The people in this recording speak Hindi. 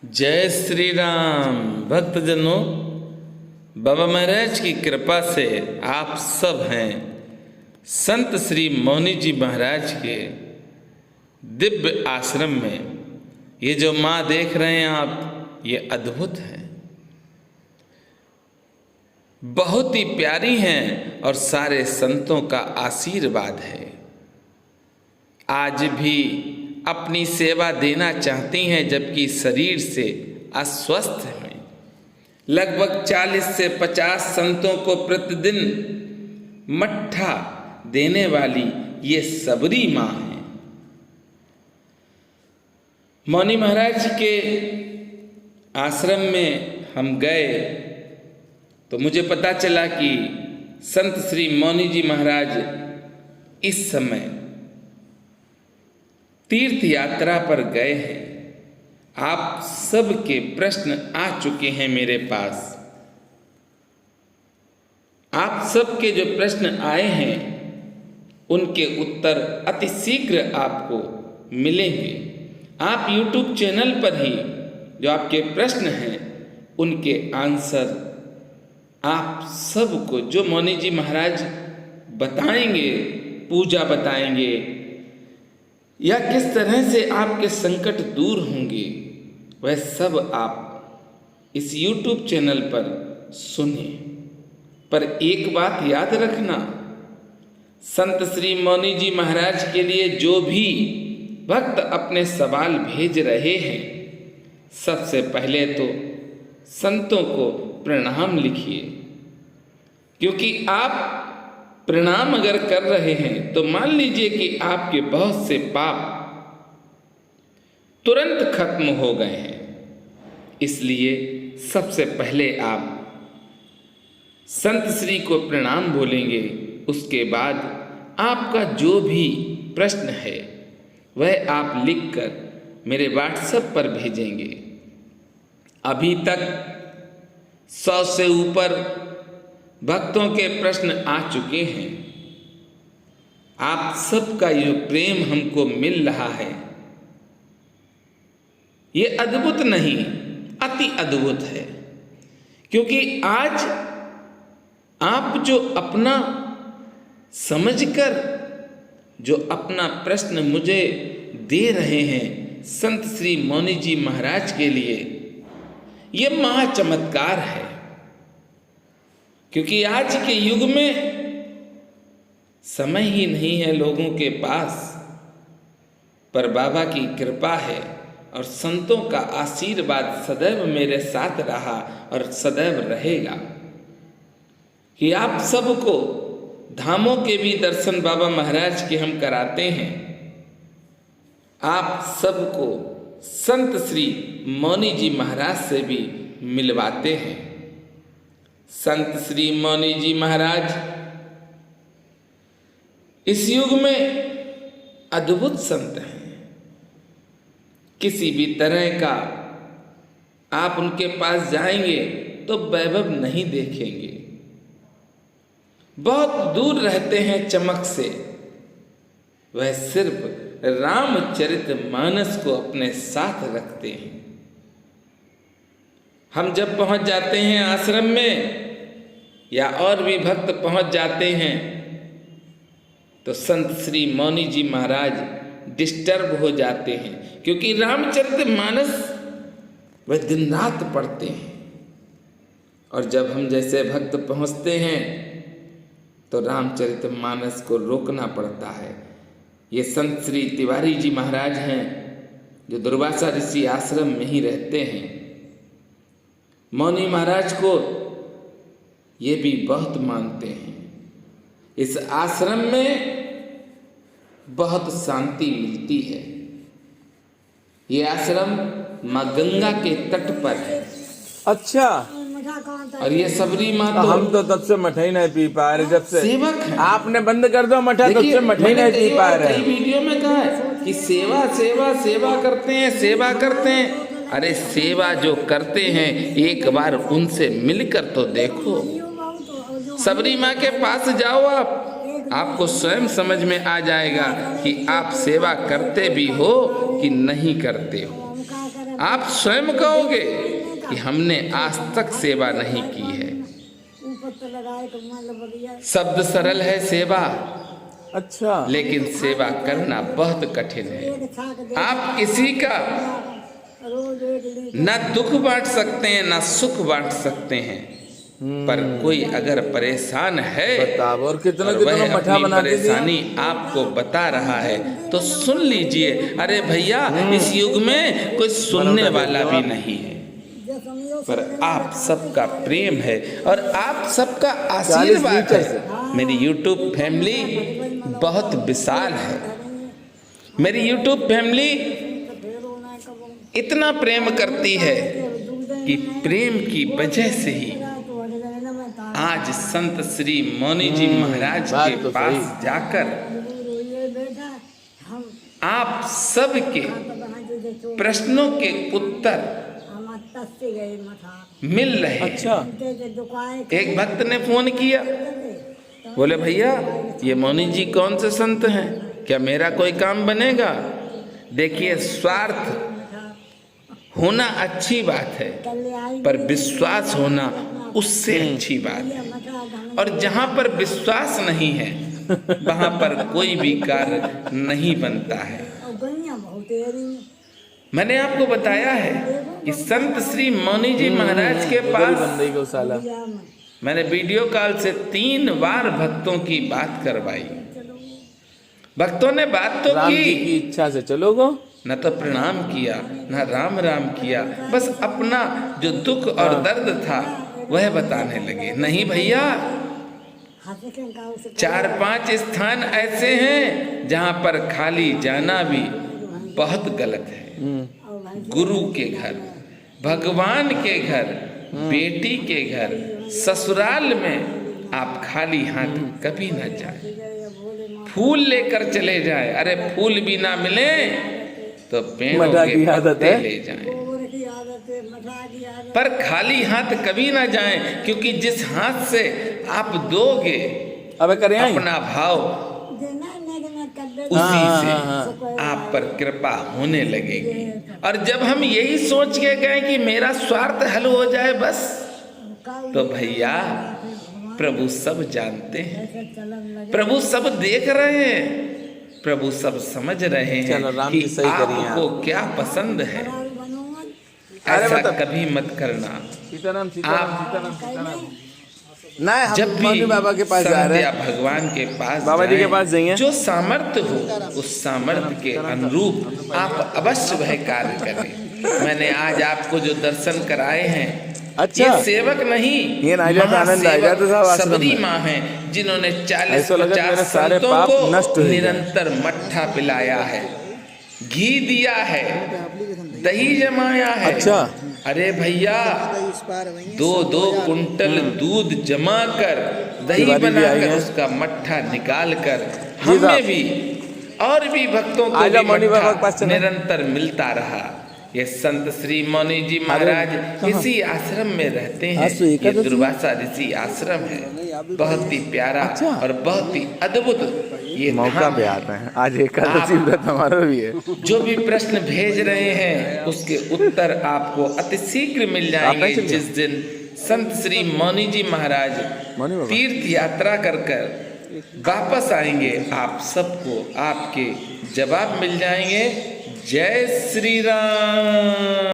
जय श्री राम। भक्तजनों, बाबा महाराज की कृपा से आप सब हैं संत श्री मौनी जी महाराज के दिव्य आश्रम में। ये जो माँ देख रहे हैं आप, ये अद्भुत है, बहुत ही प्यारी हैं और सारे संतों का आशीर्वाद है। आज भी अपनी सेवा देना चाहती हैं जबकि शरीर से अस्वस्थ हैं। लगभग 40 से 50 संतों को प्रतिदिन मट्ठा देने वाली ये सबरी माँ है। मौनी महाराज के आश्रम में हम गए तो मुझे पता चला कि संत श्री मौनी जी महाराज इस समय तीर्थ यात्रा पर गए हैं। आप सबके प्रश्न आ चुके हैं मेरे पास। आप सबके जो प्रश्न आए हैं उनके उत्तर अति शीघ्र आपको मिलेंगे। आप YouTube चैनल पर ही जो आपके प्रश्न हैं उनके आंसर आप सबको जो मौनी जी महाराज बताएंगे, पूजा बताएंगे या किस तरह से आपके संकट दूर होंगे, वह सब आप इस YouTube चैनल पर सुनिए। पर एक बात याद रखना, संत श्री मौनी जी महाराज के लिए जो भी भक्त अपने सवाल भेज रहे हैं, सबसे पहले तो संतों को प्रणाम लिखिए, क्योंकि आप प्रणाम अगर कर रहे हैं तो मान लीजिए कि आपके बहुत से पाप तुरंत खत्म हो गए हैं। इसलिए सबसे पहले आप संत श्री को प्रणाम बोलेंगे। उसके बाद आपका जो भी प्रश्न है वह आप लिखकर मेरे WhatsApp पर भेजेंगे। अभी तक 100 से ऊपर भक्तों के प्रश्न आ चुके हैं। आप सबका ये प्रेम हमको मिल रहा है, ये अद्भुत नहीं, अति अद्भुत है। क्योंकि आज आप जो अपना समझकर जो अपना प्रश्न मुझे दे रहे हैं संत श्री मौनी जी महाराज के लिए, ये महा चमत्कार है। क्योंकि आज के युग में समय ही नहीं है लोगों के पास, पर बाबा की कृपा है और संतों का आशीर्वाद सदैव मेरे साथ रहा और सदैव रहेगा कि आप सबको धामों के भी दर्शन बाबा महाराज के हम कराते हैं। आप सबको संत श्री मौनी जी महाराज से भी मिलवाते हैं। संत श्री मौनी जी महाराज इस युग में अद्भुत संत हैं। किसी भी तरह का आप उनके पास जाएंगे तो वैभव नहीं देखेंगे, बहुत दूर रहते हैं चमक से। वह सिर्फ रामचरितमानस को अपने साथ रखते हैं। हम जब पहुंच जाते हैं आश्रम में या और भी भक्त पहुंच जाते हैं तो संत श्री मौनी जी महाराज डिस्टर्ब हो जाते हैं, क्योंकि रामचरितमानस वह दिन रात पढ़ते हैं। और जब हम जैसे भक्त पहुंचते हैं तो रामचरितमानस को रोकना पड़ता है। ये संत श्री तिवारी जी महाराज हैं जो दुर्वासा ऋषि आश्रम में ही रहते हैं। मौनी महाराज को ये भी बहुत मानते हैं। इस आश्रम में बहुत शांति मिलती है। ये आश्रम माँ गंगा के तट पर है। अच्छा, और ये सबरी माँ तो हम तो तब से मठा ही नहीं पी पा रहे। जब से सेवक है। आपने बंद कर दो मठा, तब से मठा ही नहीं पी पा रहे। कई वीडियो में कहा है कि सेवा सेवा सेवा करते हैं, सेवा करते हैं। अरे सेवा जो करते हैं एक बार उनसे मिलकर तो देखो। सबरी माँ के पास जाओ, आपको स्वयं समझ में आ जाएगा कि आप सेवा करते भी हो कि नहीं करते हो। आप स्वयं कहोगे कि हमने आज तक सेवा नहीं की है। शब्द सरल है सेवा, अच्छा, लेकिन सेवा करना बहुत कठिन है। आप किसी का न दुख बांट सकते हैं न सुख बांट सकते हैं, पर कोई अगर परेशान है बताओ, और कितना और कितना वह मठा अपनी बना के दिया। परेशानी आपको बता रहा है तो सुन लीजिए। अरे भैया, इस युग में कोई सुनने वाला भी नहीं है, पर आप सबका प्रेम है और आप सबका आशीर्वाद है। मेरी यूट्यूब फैमिली बहुत विशाल है। मेरी यूट्यूब फैमिली इतना प्रेम करती है कि प्रेम की वजह से ही आज संत श्री मौनी जी महाराज के तो पास सही। जाकर आप सबके प्रश्नों के उत्तर मिल रहे हैं। अच्छा, एक भक्त ने फोन किया, बोले भैया ये मौनी जी कौन से संत हैं, क्या मेरा कोई काम बनेगा? देखिए, स्वार्थ होना अच्छी बात है, पर विश्वास होना उससे अच्छी बात है। और जहाँ पर विश्वास नहीं है वहाँ पर कोई भी कार्य नहीं बनता है। मैंने आपको बताया है कि संत श्री मौनी जी महाराज के पास बंदे को साला मैंने वीडियो कॉल से 3 बार भक्तों की बात करवाई। भक्तों ने बात तो राम जी की की, इच्छा से चलोगो। न तो प्रणाम किया न राम राम किया, बस अपना जो दुख और दर्द था वह बताने लगे। नहीं भैया, 4-5 स्थान ऐसे हैं जहाँ पर खाली जाना भी बहुत गलत है। गुरु के घर, भगवान के घर, बेटी के घर, ससुराल में आप खाली हाथ कभी न जाए। फूल लेकर चले जाए, अरे फूल भी ना मिले तो पेड़ों मठा के की आदत पत्ते है। ले जाएं, पर खाली हाथ कभी ना जाएं, क्योंकि जिस हाथ से आप दोगे अबे करें आई? अपना भाव, उसी से आप पर कृपा होने लगेगी। और जब हम यही सोच के गए कि मेरा स्वार्थ हल हो जाए बस, तो भैया प्रभु सब जानते हैं, प्रभु सब देख रहे हैं, प्रभु सब समझ रहे हैं चलो, राम कि जी सही करिए आपको आप। क्या पसंद है। अरे ऐसा मतलब- कभी मत करना। सीताराम सीताराम आप- सीताराम सीताराम। नहीं, हम जब भी मौनी बाबा के पास जा रहे संध्या हैं। भगवान के पास बाबा जी के जाएं, पास जाइए। जो सामर्थ्य हो उस सामर्थ्य के अनुरूप आप अवश्य वह कार्य करें। मैंने आज आपको जो दर्शन कराए हैं, अच्छा, ये सेवक नहीं, ये ना जाता आनंद आ जाता साहब आश्रम में। सबरी माँ है, जिन्होंने ऐसा लगा मेरे 40-50 सारे संतों पाप को नष्ट हो गए। निरंतर मट्ठा पिलाया है, घी दिया है, दही जमाया है। अच्छा, अरे भैया, 2-2 कुंटल दूध जमा कर, दही तिवारी भी आई बनाकर, हैं। उसका मट्ठा निकाल कर जी हमें साहब। भी और भी भक्तों को आजा भी मौनी बाबा के मट्ठा पास चलो। निरंतर मिलता रहा। ये संत श्री मौनी जी महाराज इसी आश्रम में रहते हैं। आज तो ये एकादशी। दुर्वासा ऋषि आश्रम है, बहुत ही प्यारा अच्छा। और बहुत ही अद्भुत ये मौका धाम पे है। आते हैं। आज एकादशी व्रत हमारा भी है। जो भी प्रश्न भेज रहे हैं उसके उत्तर आपको अति शीघ्र मिल जाएंगे। आप चलिए। जिस दिन संत श्री मौनी जी महाराज मौनी बाबा। तीर्थ यात्रा कर वापस आएंगे, आप सबको आपके जवाब मिल जाएंगे। जय श्री राम।